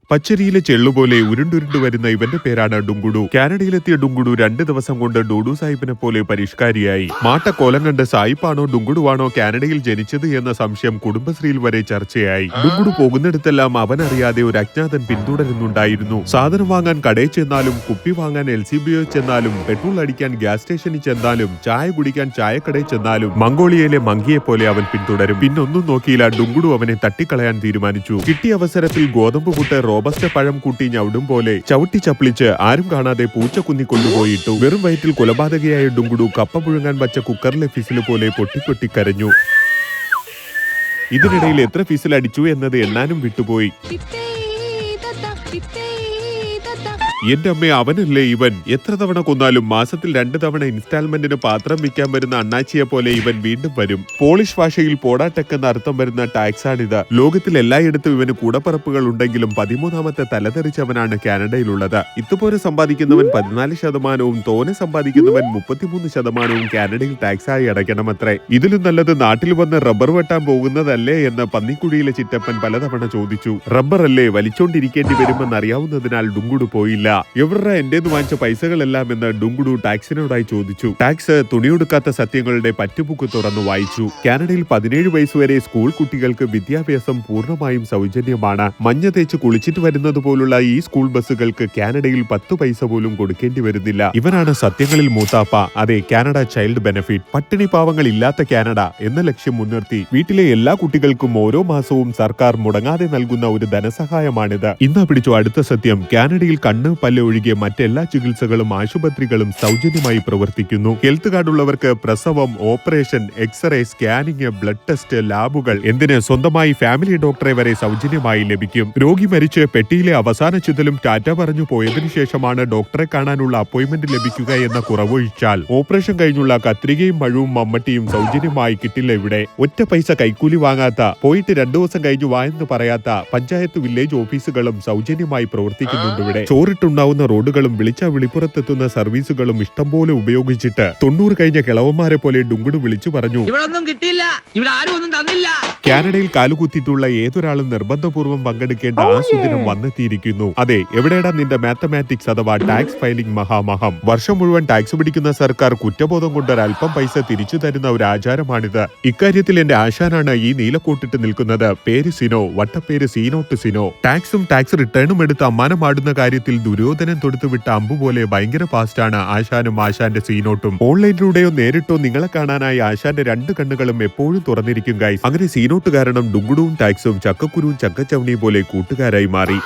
പച്ചരിയിലെ ചെള്ളുപോലെ ഉരുണ്ടുരുണ്ടു വരുന്ന ഇവന്റെ പേരാണ് ഡുങ്കുഡു. കാനഡയിലെത്തിയ ഡുങ്കുഡു 2 ദിവസം കൊണ്ട് ഡൂഡു സാഹിബിനെ പോലെ പരിഷ്കാരിയായി. മാട്ടക്കോലം കണ്ട് സായിപ്പാണോ ഡുങ്കുഡുവാണോ കാനഡയിൽ ജനിച്ചത് എന്ന സംശയം കുടുംബശ്രീയിൽ വരെ ചർച്ചയായി. ഡുങ്കുഡു പോകുന്നിടത്തെല്ലാം അവനറിയാതെ ഒരു അജ്ഞാതൻ പിന്തുടരുന്നുണ്ടായിരുന്നു. സാധനം വാങ്ങാൻ കടയിൽ ചെന്നാലും, കുപ്പി വാങ്ങാൻ LCBO ചെന്നാലും, പെട്രോൾ അടിക്കാൻ ഗ്യാസ് സ്റ്റേഷനിൽ ചെന്നാലും, ചായ കുടിക്കാൻ ചായക്കടയിൽ ചെന്നാലും മംഗോളിയയിലെ മങ്കിയെ പോലെ അവൻ പിന്തുടരും. പിന്നൊന്നും നോക്കിയില്ല, ഡുങ്കുഡു അവനെ തട്ടിക്കളയാൻ തീരുമാനിച്ചു. കിട്ടിയ അവസരത്തിൽ ഗോതമ്പ് പുട്ട് റോബസ്റ്റ പഴം കൂട്ടി ഞവിടും പോലെ ചവിട്ടി ചപ്പിളിച്ച് ആരും കാണാതെ പൂച്ച കുന്നി കൊണ്ടുപോയിട്ടു. വെറും വയറ്റിൽ കൊലപാതകയായ ഡുങ്കുഡു കപ്പ പുഴുങ്ങാൻ വച്ച കുക്കറിലെ ഫിസിൽ പോലെ പൊട്ടിപ്പൊട്ടി കരഞ്ഞു. ഇതിനിടയിൽ എത്ര ഫിസിൽ അടിച്ചു എന്നത് എണ്ണാനും വിട്ടുപോയി. എന്റെ അമ്മ, അവനല്ലേ ഇവൻ? എത്ര തവണ കൊന്നാലും മാസത്തിൽ 2 തവണ ഇൻസ്റ്റാൾമെന്റിന് പാത്രം വിൽക്കാൻ വരുന്ന അണ്ണാച്ചിയെ പോലെ ഇവൻ വീണ്ടും വരും. പോളിഷ് ഭാഷയിൽ പോടാടെക് എന്ന അർത്ഥം വരുന്ന ടാക്സാണിത്. ലോകത്തിൽ എല്ലായിടത്തും ഇവന് കൂടപ്പറപ്പുകൾ ഉണ്ടെങ്കിലും 13ാമത്തെ തലതെറിച്ചവനാണ് കാനഡയിലുള്ളത്. ഇതുപോലെ സമ്പാദിക്കുന്നവൻ 14%, തോനെ സമ്പാദിക്കുന്നവൻ 33% കാനഡയിൽ ടാക്സായി അടയ്ക്കണമത്രേ. ഇതിലും നല്ലത് നാട്ടിൽ വന്ന് റബ്ബർ വെട്ടാൻ പോകുന്നതല്ലേ എന്ന് പന്നിക്കുഴിയിലെ ചിറ്റപ്പൻ പലതവണ ചോദിച്ചു. റബ്ബർ അല്ലേ, വലിച്ചോണ്ടിരിക്കേണ്ടി വരുമെന്നറിയാവുന്നതിനാൽ ഡുങ്കുഡു പോയില്ല. എവിടെ എന്റേന്ന് വാങ്ങിച്ച പൈസകളെല്ലാം എന്ന് ഡുങ്കുഡു ടാക്സിനോടായി ചോദിച്ചു. ടാക്സ് തുണിയെടുക്കാത്ത സത്യങ്ങളുടെ പറ്റുബുക്ക് തുറന്നു വായിച്ചു. കാനഡയിൽ 17 വയസ്സുവരെ സ്കൂൾ കുട്ടികൾക്ക് വിദ്യാഭ്യാസം പൂർണ്ണമായും സൗജന്യമാണ്. മഞ്ഞ തേച്ച് കുളിച്ചിട്ട് വരുന്നത് പോലുള്ള ഈ സ്കൂൾ ബസ്സുകൾക്ക് കാനഡയിൽ 10 പൈസ പോലും കൊടുക്കേണ്ടി വരുന്നില്ല. ഇവനാണ് സത്യങ്ങളിൽ മൂത്താപ്പ. അതെ, കാനഡ ചൈൽഡ് ബെനഫിറ്റ്. പട്ടിണി പാവങ്ങൾ ഇല്ലാത്ത കാനഡ എന്ന ലക്ഷ്യം മുൻനിർത്തി വീട്ടിലെ എല്ലാ കുട്ടികൾക്കും ഓരോ മാസവും സർക്കാർ മുടങ്ങാതെ നൽകുന്ന ഒരു ധനസഹായമാണിത്. ഇന്നാ പിടിച്ചു അടുത്ത സത്യം. കാനഡയിൽ കണ്ണ്, പല്ല് ഒഴികെ മറ്റെല്ലാ ചികിത്സകളും ആശുപത്രികളും സൗജന്യമായി പ്രവർത്തിക്കുന്നു. ഹെൽത്ത് കാർഡ് ഉള്ളവർക്ക് പ്രസവം, operation, x-ray, scanning, blood test, ലാബുകൾ, എന്തിന് സ്വന്തമായി ഫാമിലി ഡോക്ടറെ വരെ സൗജന്യമായി ലഭിക്കും. രോഗി മരിച്ച് പെട്ടിയിലെ അവസാന ചിതലും ടാറ്റ പറഞ്ഞു പോയതിനു ശേഷമാണ് ഡോക്ടറെ കാണാനുള്ള അപ്പോയിന്റ്മെന്റ് ലഭിക്കുക എന്ന കുറവൊഴിച്ചാൽ ഓപ്പറേഷൻ കഴിഞ്ഞുള്ള കത്രികയും മഴവും മമ്മട്ടിയും സൗജന്യമായി കിട്ടില്ല ഇവിടെ. ഒറ്റ പൈസ കൈക്കൂലി വാങ്ങാത്ത, പോയിട്ട് 2 ദിവസം കഴിഞ്ഞു വായെന്ന് പറയാത്ത പഞ്ചായത്ത്, വില്ലേജ് ഓഫീസുകളും സൗജന്യമായി പ്രവർത്തിക്കുന്നുണ്ട് ഇവിടെ. ചോറിട്ടുണ്ടാവുന്ന റോഡുകളും വിളിച്ചാ വിളിപ്പുറത്തെത്തുന്ന സർവീസുകളും ഇഷ്ടം പോലെ ഉപയോഗിച്ചിട്ട് 90 കഴിഞ്ഞ കിളവന്മാരെ പോലെ ഡുങ്കുഡു വിളിച്ചു പറഞ്ഞു, കാനഡയിൽ കാലുകുത്തിയിട്ടുള്ള ഏതൊരാളും നിർബന്ധപൂർവ്വം പങ്കെടുക്കേണ്ട ആ സുദിനം വന്നെത്തിയിരിക്കുന്നു. അതെ, എവിടെയാണ് നിന്റെ മാത്തമാറ്റിക്സ് അഥവാ ടാക്സ് ഫയലിംഗ് മഹാമഹം? വർഷം മുഴുവൻ ടാക്സ് പിടിക്കുന്ന സർക്കാർ കുറ്റബോധം കൊണ്ട് ഒരല്പം പൈസ തിരിച്ചു തരുന്ന ഒരു ആചാരമാണിത്. ഇക്കാര്യത്തിൽ എന്റെ ആശാനാണ് ഈ നീലക്കോട്ടിട്ട് നിൽക്കുന്നത്. പേര് സിനോ, വട്ടപ്പേര് സീനോട്ട് സിനോ. ടാക്സും ടാക്സ് റിട്ടേണും എടുത്ത് അമ്മാനമാടുന്ന കാര്യത്തിൽ ദുര്യോധനൻ തൊടുത്തുവിട്ട അമ്പുപോലെ ഭയങ്കര ഫാസ്റ്റാണ് ആശാനും ആശാന്റെ സീനോട്ടും. ഓൺലൈനിലൂടെയോ നേരിട്ടോ നിങ്ങളെ കാണാനായി ആശാന്റെ 2 കണ്ണുകളും എപ്പോഴും തുറന്നിരിക്കും ഗൈസ്. അങ്ങനെ സീനോട്ട് കാരണം ഡുങ്കുഡുവും ടാക്സും ചക്കക്കുരുവും ചക്കച്ചവണിയും പോലെ കൂട്ടുകാരായി മാറി.